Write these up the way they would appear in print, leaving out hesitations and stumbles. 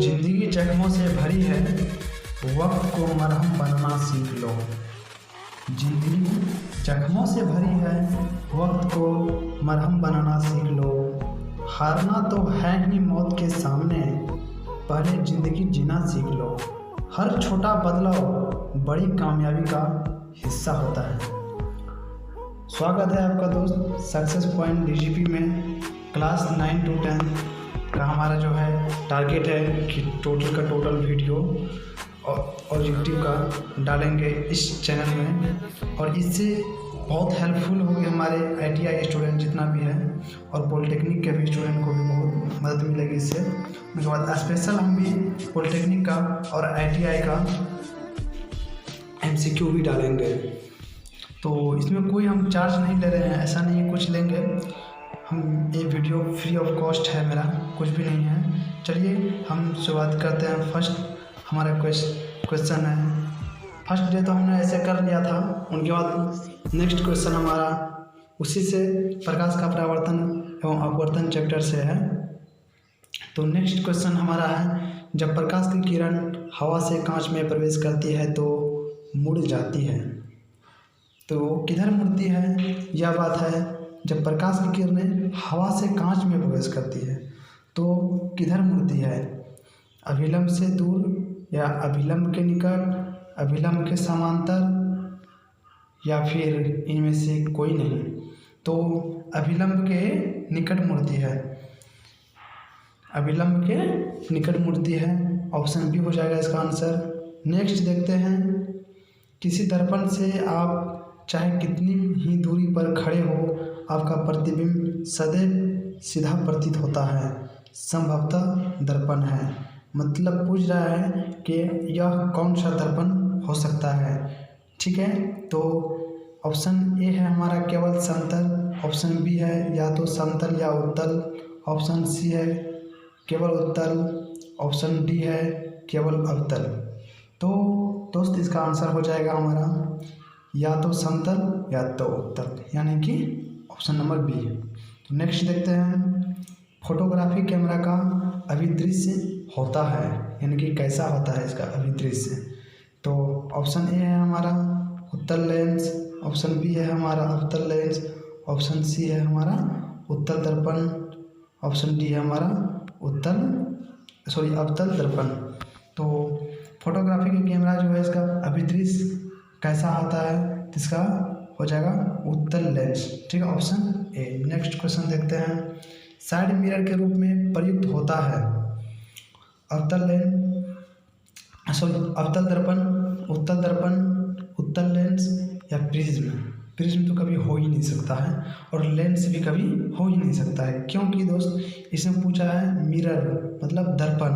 जिंदगी जख्मों से भरी है, वक्त को मरहम बनना सीख लो। जिंदगी जख्मों से भरी है, वक्त को मरहम बनाना सीख लो। हारना तो है ही मौत के सामने, पहले जिंदगी जीना सीख लो। हर छोटा बदलाव बड़ी कामयाबी का हिस्सा होता है। स्वागत है आपका दोस्त सक्सेस पॉइंट डीजीपी में। क्लास 9 to 10 का हमारा जो है टारगेट है कि टोटल का टोटल वीडियो और यूट्यूब का डालेंगे इस चैनल में, और इससे बहुत हेल्पफुल होगी हमारे ITI स्टूडेंट जितना भी है, और पॉलिटेक्निक के भी स्टूडेंट को भी बहुत मदद मिलेगी इससे। उसके बाद स्पेशल हम भी पॉलिटेक्निक का और ITI का MCQ भी डालेंगे। तो इसमें कोई हम चार्ज नहीं ले रहे हैं, ऐसा नहीं है कुछ लेंगे हम। ये वीडियो फ्री ऑफ कॉस्ट है, मेरा कुछ भी नहीं है। चलिए हम शुरुआत करते हैं। फर्स्ट हमारा क्वेश्चन है। फर्स्ट डे तो हमने ऐसे कर लिया था, उनके बाद नेक्स्ट क्वेश्चन हमारा उसी से प्रकाश का परावर्तन एवं अपवर्तन चैप्टर से है। तो नेक्स्ट क्वेश्चन हमारा है, जब प्रकाश की किरण हवा से कांच में प्रवेश करती है तो मुड़ जाती है, तो किधर मुड़ती है? यह बात है, जब प्रकाश की किरणें हवा से कांच में प्रवेश करती है तो किधर मुड़ती है? अभिलंब से दूर या अभिलंब के निकट, अभिलंब के समांतर, या फिर इनमें से कोई नहीं? तो अभिलंब के निकट मुड़ती है, अभिलंब के निकट मुड़ती है। ऑप्शन बी हो जाएगा इसका आंसर। नेक्स्ट देखते हैं, किसी दर्पण से आप चाहे कितनी ही दूरी पर खड़े हो, आपका प्रतिबिंब सदैव सीधा प्रतीत होता है, संभवतः दर्पण है। मतलब पूछ रहा है कि यह कौन सा दर्पण हो सकता है। ठीक है, तो ऑप्शन ए है हमारा केवल समतल, ऑप्शन बी है या तो समतल या उत्तल, ऑप्शन सी है केवल उत्तल, ऑप्शन डी है केवल अवतल। तो दोस्त इसका आंसर हो जाएगा हमारा या तो समतल या तो उत्तल, यानी कि ऑप्शन नंबर बी। तो नेक्स्ट देखते हैं, फोटोग्राफी कैमरा का अभिदृश्य होता है, यानी कि कैसा होता है इसका अभिदृश्य? तो ऑप्शन ए है हमारा उत्तल लेंस, ऑप्शन बी है हमारा अवतल लेंस, ऑप्शन सी है हमारा उत्तल दर्पण, ऑप्शन डी है हमारा अवतल दर्पण। तो फोटोग्राफी का कैमरा जो है इसका अभिदृश्य कैसा होता है, इसका हो जाएगा उत्तल लेंस। ठीक है, ऑप्शन ए। नेक्स्ट क्वेश्चन देखते हैं, साइड मिरर के रूप में प्रयुक्त होता है अवतल दर्पण, उत्तल दर्पण, उत्तल लेंस या प्रिज्म? प्रिज्म तो कभी हो ही नहीं सकता है, और लेंस भी कभी हो ही नहीं सकता है, क्योंकि दोस्त इसमें पूछा है मिरर मतलब दर्पण,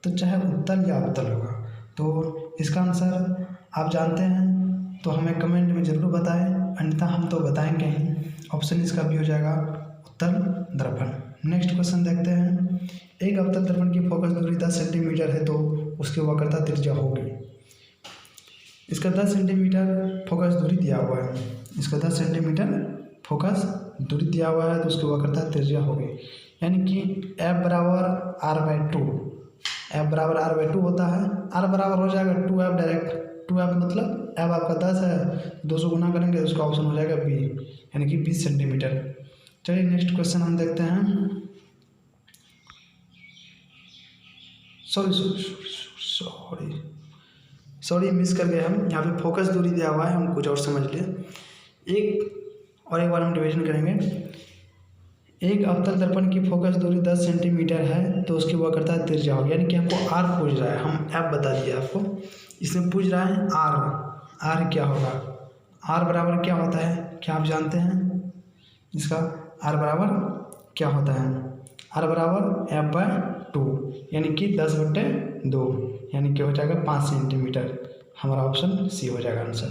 तो चाहे उत्तल या अवतल होगा। तो इसका आंसर आप जानते हैं तो हमें कमेंट में ज़रूर बताएं, अन्यथा हम तो बताएंगे ही। ऑप्शन इसका भी हो जाएगा उत्तल दर्पण। नेक्स्ट क्वेश्चन देखते हैं, एक अवतल दर्पण की फोकस दूरी 10 सेंटीमीटर है तो उसकी वक्रता त्रिज्या होगी। इसका 10 सेंटीमीटर फोकस दूरी दिया हुआ है, इसका 10 सेंटीमीटर फोकस दूरी दिया हुआ है तो उसकी वक्रता त्रिज्या होगी, यानी कि F बराबर R/2, F बराबर R/2 होता है। R बराबर हो जाएगा 2F डायरेक्ट, 2F मतलब F आपका 10 है, 200 गुना करेंगे तो उसका ऑप्शन हो जाएगा बी, यानी कि 20 सेंटीमीटर। चलिए नेक्स्ट क्वेश्चन हम देखते हैं। सॉरी मिस कर गए हम, यहाँ पे फोकस दूरी दिया हुआ है, हम कुछ और समझ लिए। एक बार हम डिवीजन करेंगे। एक अवतल दर्पण की फोकस दूरी 10 सेंटीमीटर है तो उसकी वक्रता त्रिज्या होगी, यानी कि हमको R पूछ रहा है, हम F बता दिए आपको। इसमें पूछ रहा है R क्या होगा? R बराबर क्या होता है, क्या आप जानते हैं? इसका R बराबर क्या होता है? R बराबर F/2, यानी कि 10/2, यानी कि हो जाएगा 5 सेंटीमीटर। हमारा ऑप्शन सी हो जाएगा आंसर।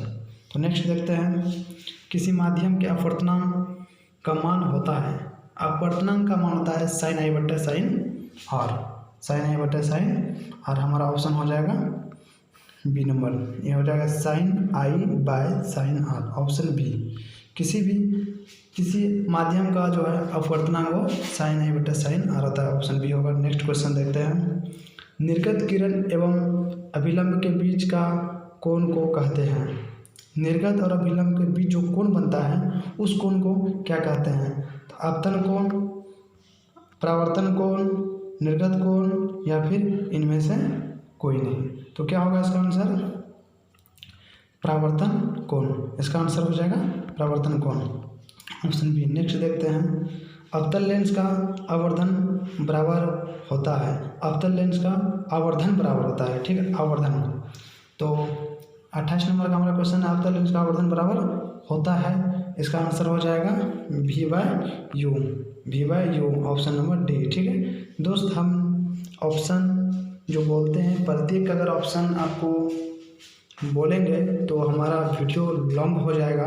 तो नेक्स्ट देखते हैं, किसी माध्यम के अपवर्तनांक का मान होता है, अपवर्तनांक का मान होता है sin I/sin R, sin I/sin R। हमारा ऑप्शन हो जाएगा बी नंबर, ये हो जाएगा sin I/sin R, option B. किसी माध्यम का जो है अपवर्तनांक वो sin I/sin R होता है, ऑप्शन बी होगा। नेक्स्ट क्वेश्चन देखते हैं, निर्गत किरण एवं अभिलंब के बीच का कोण को कहते हैं। निर्गत और अभिलंब के बीच जो कोण बनता है उस कोण को क्या कहते हैं? तो आपतन कोण, परावर्तन कोण, निर्गत कोण या फिर इनमें से कोई नहीं। तो क्या होगा इसका आंसर? परावर्तन कोण। इसका आंसर हो जाएगा परावर्तन कोण, ऑप्शन बी। नेक्स्ट देखते हैं, अवतल लेंस का आवर्धन बराबर होता है। अवतल लेंस का आवर्धन बराबर होता है, ठीक है, आवर्धन। तो 28 नंबर का हमारा क्वेश्चन है, अवतल लेंस का आवर्धन बराबर होता है। इसका आंसर हो जाएगा V/U, V/U, option number D, ठीक है। दोस्त हम ऑप्शन जो बोलते हैं, प्रत्येक अगर ऑप्शन आपको बोलेंगे तो हमारा वीडियो लंबा हो जाएगा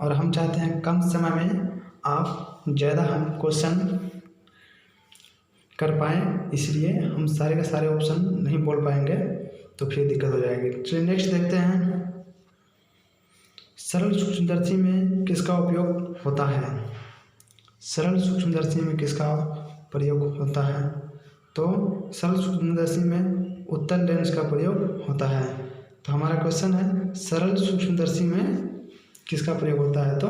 और हम चाहते हैं कम समय में आप ज़्यादा हम क्वेश्चन कर पाएँ, इसलिए हम सारे के सारे ऑप्शन नहीं बोल पाएंगे तो फिर दिक्कत हो जाएगी। चलिए नेक्स्ट देखते हैं, सरल सूक्ष्मदर्शी में किसका उपयोग होता है? सरल सूक्ष्मदर्शी में किसका प्रयोग होता है? तो सरल सूक्ष्मदर्शी में उत्तल लेंस का प्रयोग होता है। तो हमारा क्वेश्चन है, सरल सूक्ष्मदर्शी में किसका प्रयोग होता है? तो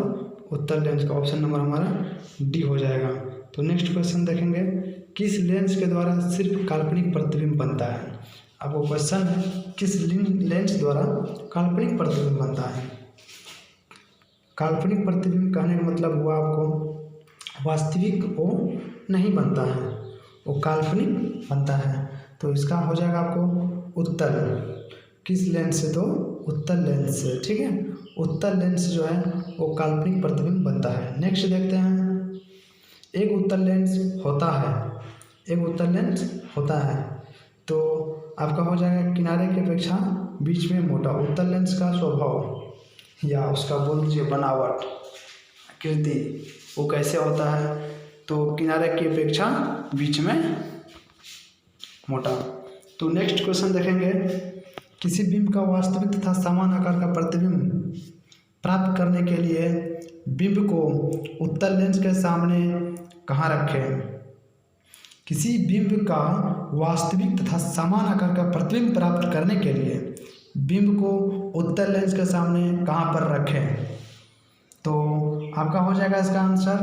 उत्तल लेंस का, ऑप्शन नंबर हमारा डी हो जाएगा। तो नेक्स्ट क्वेश्चन देखेंगे, किस लेंस के द्वारा सिर्फ काल्पनिक प्रतिबिंब बनता है? आपको क्वेश्चन है, किस लेंस द्वारा काल्पनिक प्रतिबिंब बनता है? काल्पनिक प्रतिबिंब कहने का मतलब हुआ आपको वास्तविक वो नहीं बनता है, वो काल्पनिक बनता है। तो इसका हो जाएगा आपको उत्तल। किस लेंस से? तो उत्तल लेंस से, ठीक है। उत्तल लेंस जो है वो काल्पनिक प्रतिबिंब बनता है। नेक्स्ट देखते हैं, एक उत्तल लेंस होता है, एक उत्तल लेंस होता है तो आपका हो जाएगा किनारे की अपेक्षा बीच में मोटा। उत्तल लेंस का स्वभाव या उसका बोल दीजिए बनावट, आकृति, वो कैसे होता है? तो किनारे की अपेक्षा बीच में मोटा। तो नेक्स्ट क्वेश्चन देखेंगे, किसी बिंब का वास्तविक तथा समान आकार का प्रतिबिंब प्राप्त करने के लिए बिंब को उत्तल लेंस के सामने कहाँ रखें? किसी बिंब का वास्तविक तथा समान आकार का प्रतिबिंब प्राप्त करने के लिए बिंब को उत्तल लेंस के सामने कहाँ पर रखें? तो आपका हो जाएगा इसका आंसर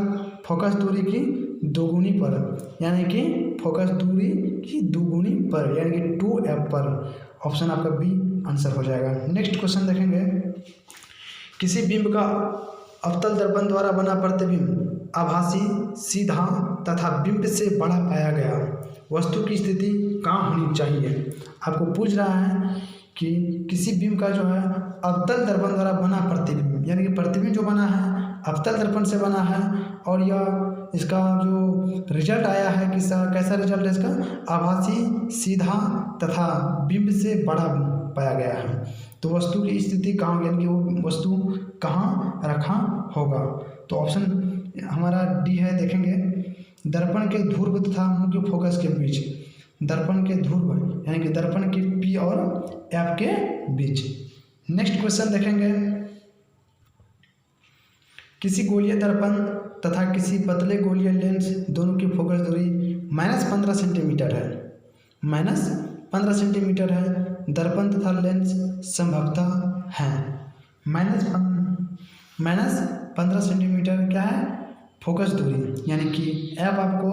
फोकस दूरी की दोगुनी पर, यानी कि फोकस दूरी की दोगुनी पर, यानी कि 2f पर। ऑप्शन आपका बी आंसर हो जाएगा। नेक्स्ट क्वेश्चन देखेंगे, किसी बिंब का अवतल दर्पण द्वारा बना प्रतिबिंब आभासी, सीधा तथा बिंब से बड़ा पाया गया वस्तु की स्थिति कहाँ होनी चाहिए? आपको पूछ रहा है कि किसी बिंब का जो है अवतल दर्पण द्वारा बना प्रतिबिंब, यानी कि प्रतिबिंब जो बना है अवतल दर्पण से बना है और यह इसका जो रिजल्ट आया है कैसा रिजल्ट है इसका? आभासी, सीधा तथा बिंब से बड़ा पाया गया है। तो वस्तु की स्थिति कहाँ, यानी कि वो वस्तु कहाँ रखा होगा? तो ऑप्शन हमारा डी है। देखेंगे, दर्पण के ध्रुव तथा मुख्य फोकस के बीच, दर्पण के ध्रुव यानी कि दर्पण की पी और एफ के बीच। नेक्स्ट क्वेश्चन देखेंगे, किसी गोलीय दर्पण तथा किसी पतले गोलीय लेंस दोनों की फोकस दूरी -15 सेंटीमीटर है, -15 सेंटीमीटर है। दर्पण तथा लेंस संभवतः हैं। -15 सेंटीमीटर क्या है? फोकस दूरी, यानी कि एफ आपको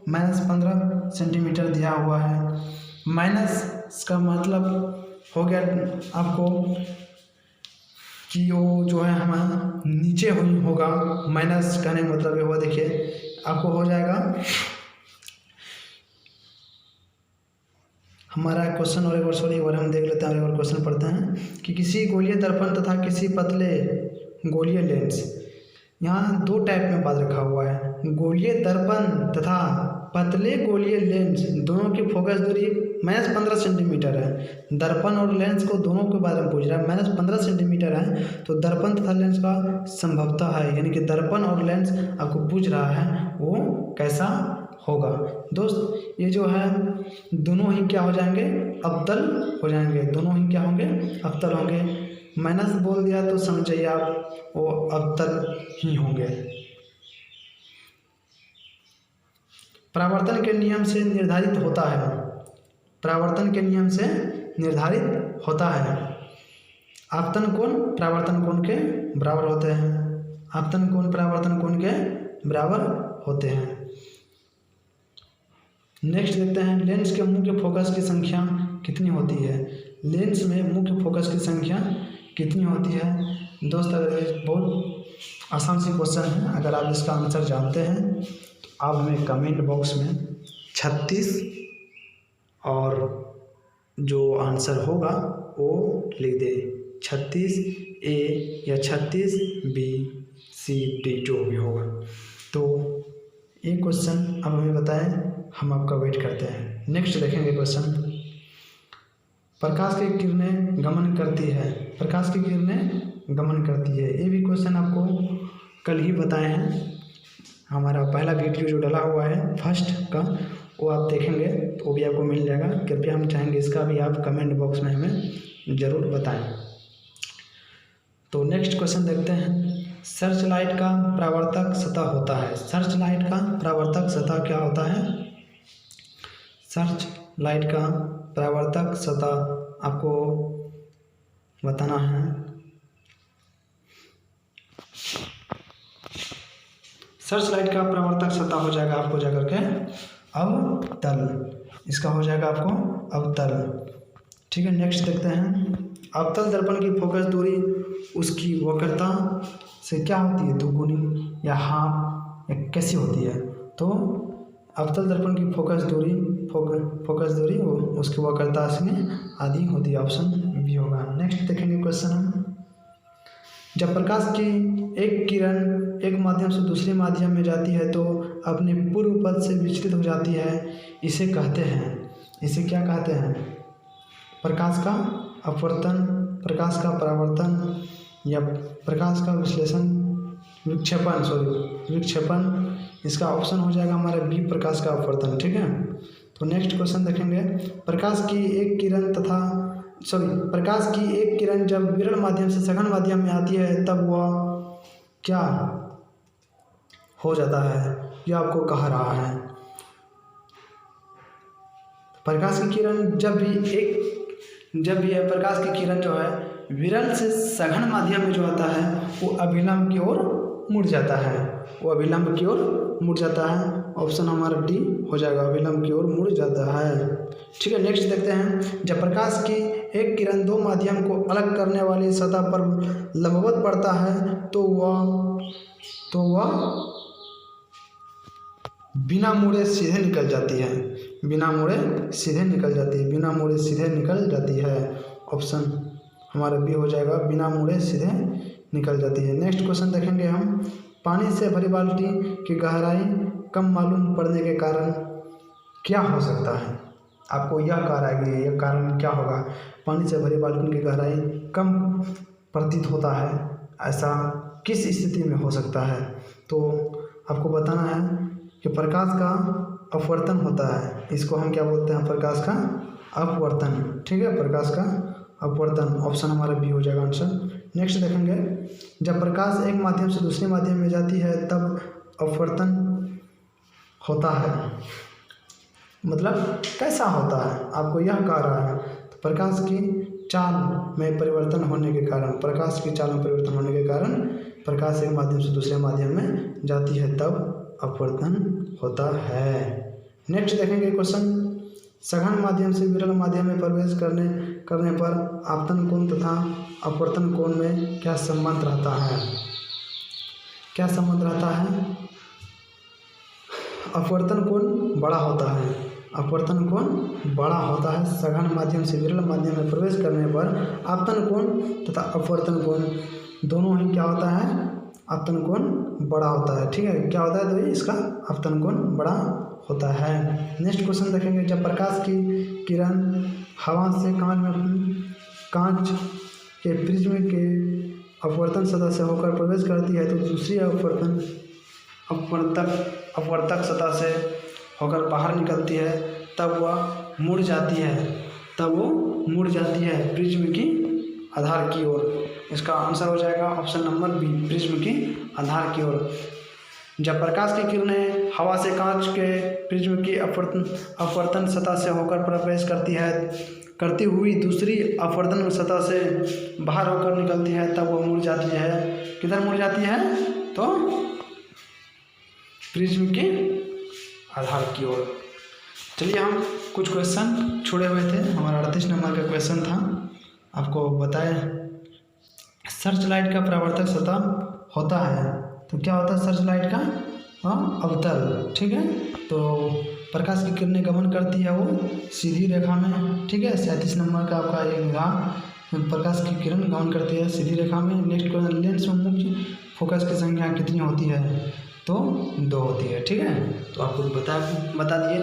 -15 सेंटीमीटर दिया हुआ है। माइनस का मतलब हो गया आपको कि वो जो है हमारा नीचे होगा। माइनस कहने का मतलब ये हुआ, देखिए आपको हो जाएगा हमारा क्वेश्चन। और एक बार हम देख लेते हैं, और एक बार क्वेश्चन पढ़ते हैं कि किसी गोलीय दर्पण तथा किसी पतले गोलीय लेंस, यहाँ दो टाइप में बात रखा हुआ है। गोलीय दर्पण तथा पतले गोलीय लेंस दोनों की फोकस दूरी -15 सेंटीमीटर है। दर्पण और लेंस को दोनों के बारे में पूछ रहा है, -15 सेंटीमीटर है। तो दर्पण तथा लेंस का संभवतः है, यानी कि दर्पण और लेंस आपको पूछ रहा है वो कैसा होगा। दोस्त ये जो है दोनों ही क्या हो जाएंगे? अवतल हो जाएंगे। दोनों ही क्या होंगे? अवतल होंगे। माइनस बोल दिया तो समझिए आप वो अवतल ही होंगे। परावर्तन के नियम से निर्धारित होता है, परावर्तन के नियम से निर्धारित होता है। आपतन कोण परावर्तन कोण के बराबर होते हैं। आपतन कोण परावर्तन कोण के बराबर होते हैं। नेक्स्ट देखते हैं लेंस के मुख्य फोकस की संख्या कितनी होती है। लेंस में मुख्य फोकस की संख्या कितनी होती है। दोस्त अगर ये बहुत आसान सी क्वेश्चन है, अगर आप इसका आंसर जानते हैं तो आप हमें कमेंट बॉक्स में 36 और जो आंसर होगा वो लिख दें, 36A या 36B C D जो भी होगा। तो ये क्वेश्चन अब हमें बताएं, हम आपका वेट करते हैं। नेक्स्ट देखेंगे क्वेश्चन, प्रकाश की किरणें गमन करती है। प्रकाश की किरणें गमन करती है, ये भी क्वेश्चन आपको कल ही बताए हैं। हमारा पहला वीडियो जो डला हुआ है फर्स्ट का, वो आप देखेंगे तो वो भी आपको मिल जाएगा। कृपया हम चाहेंगे इसका भी आप कमेंट बॉक्स में हमें ज़रूर बताएं। तो नेक्स्ट क्वेश्चन देखते हैं, सर्च लाइट का परावर्तक सतह होता है। सर्च लाइट का परावर्तक सतह क्या होता है। सर्च लाइट का परावर्तक सतह आपको बताना है। सर्च लाइट का परावर्तक सतह हो जाएगा आपको जाकर के अवतल, इसका हो जाएगा आपको अवतल। ठीक है, नेक्स्ट देखते हैं, अवतल दर्पण की फोकस दूरी उसकी वक्रता से क्या होती है, दोगुनी या हाफ या कैसी होती है। तो अवतल दर्पण की फोकस दूरी उसकी वक्रता से आधी होती है, ऑप्शन बी होगा। नेक्स्ट देखेंगे क्वेश्चन हम, जब प्रकाश की एक किरण एक माध्यम से दूसरे माध्यम में जाती है तो अपने पूर्व पथ से विचलित हो जाती है, इसे कहते हैं, इसे क्या कहते हैं। प्रकाश का अपवर्तन, प्रकाश का परावर्तन या प्रकाश का विक्षेपण, इसका ऑप्शन हो जाएगा हमारा बी, प्रकाश का अपवर्तन। ठीक है, तो नेक्स्ट क्वेश्चन देखेंगे, प्रकाश की एक किरण जब विरल माध्यम से सघन माध्यम में आती है तब वह क्या हो जाता है, यह आपको कह रहा है। प्रकाश की किरण जब भी प्रकाश की किरण जो है विरल से सघन माध्यम में जो आता है वो अभिलंब की ओर मुड़ जाता है, वो अभिलंब की ओर मुड़ जाता है। ऑप्शन हमारा डी हो जाएगा, अभिलंब की ओर मुड़ जाता है। ठीक है, next देखते हैं, जब प्रकाश की एक किरण दो माध्यम को अलग करने वाली सतह पर लंबवत पड़ता है तो वह बिना मुड़े सीधे निकल जाती है, बिना मुड़े सीधे निकल जाती है। ऑप्शन हमारा बी हो जाएगा, बिना मुड़े सीधे निकल जाती है। नेक्स्ट क्वेश्चन देखेंगे हम, पानी से भरी बाल्टी की गहराई कम मालूम पड़ने के कारण क्या हो सकता है। आपको यह कह रहा है कि यह कारण क्या होगा, पानी से भरी बाल्टी की गहराई कम प्रतीत होता है, ऐसा किस स्थिति में हो सकता है। तो आपको बताना है कि प्रकाश का अपवर्तन होता है, इसको हम क्या बोलते हैं, प्रकाश का अपवर्तन। ठीक है, प्रकाश का अपवर्तन, ऑप्शन हमारा बी हो जाएगा आंसर। नेक्स्ट देखेंगे, जब प्रकाश एक माध्यम से दूसरे माध्यम में जाती है तब अपवर्तन होता है, मतलब कैसा होता है, आपको यह कह रहा है। तो प्रकाश की चाल में परिवर्तन होने के कारण, प्रकाश एक माध्यम से दूसरे माध्यम में जाती है तब अपवर्तन होता है। नेक्स्ट देखेंगे क्वेश्चन, सघन माध्यम से विरल माध्यम में प्रवेश करने पर आपतन कोण तथा अपवर्तन कोण में क्या संबंध रहता है। अपवर्तन कोण बड़ा होता है, सघन माध्यम से विरल माध्यम में प्रवेश करने पर आपतन कोण तथा अपवर्तन कोण दोनों ही क्या होता है, आपतन कोण बड़ा होता है। ठीक है, क्या होता है, तो इसका आपतन कोण बड़ा होता है। नेक्स्ट क्वेश्चन देखेंगे, जब प्रकाश की किरण हवा से कांच के प्रिज्म के अपवर्तन सतह से होकर प्रवेश करती है तो दूसरी अपवर्तक सतह से होकर बाहर निकलती है तब वह मुड़ जाती है प्रिज्म की आधार की ओर। इसका आंसर हो जाएगा ऑप्शन नंबर बी, प्रिज्म की आधार की ओर। जब प्रकाश की किरणें हवा से कांच के प्रिज्म की अपवर्तन सतह से होकर प्रवेश करती हुई दूसरी अपवर्तन सतह से बाहर होकर निकलती है, तब वो मुड़ जाती है। किधर मुड़ जाती है? तो प्रिज्म के आधार की ओर। चलिए हम कुछ क्वेश्चन छोड़े हुए थे, हमारा 38 नंबर का क्वेश्चन था, आपको बताए। सर्च लाइट का परावर्तक सतह होता है, तो क्या होता है सर्च लाइट का? अवतल। ठीक है, तो प्रकाश की किरणें गमन करती है वो सीधी रेखा में। ठीक है, 37 नंबर का आपका एक रहा, प्रकाश की किरण गमन करती है सीधी रेखा में। नेक्स्ट क्वेश्चन, लेंस में मुख्य फोकस की संख्या कितनी होती है? तो 2 होती है। ठीक है, तो आपको बता दिए।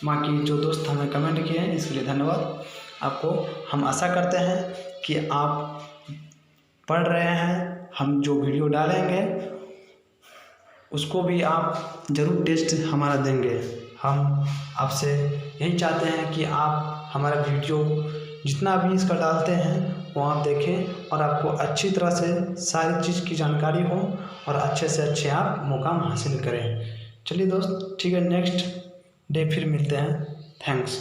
बाकी जो दोस्त हमें कमेंट किए हैं इसके लिए धन्यवाद। आपको हम आशा करते हैं कि आप पढ़ रहे हैं, हम जो वीडियो डालेंगे उसको भी आप ज़रूर टेस्ट हमारा देंगे। हम आपसे यही चाहते हैं कि आप हमारा वीडियो जितना भी इसका डालते हैं वो आप देखें और आपको अच्छी तरह से सारी चीज़ की जानकारी हो और अच्छे से अच्छे आप मुकाम हासिल करें। चलिए दोस्त, ठीक है, नेक्स्ट डे फिर मिलते हैं। थैंक्स।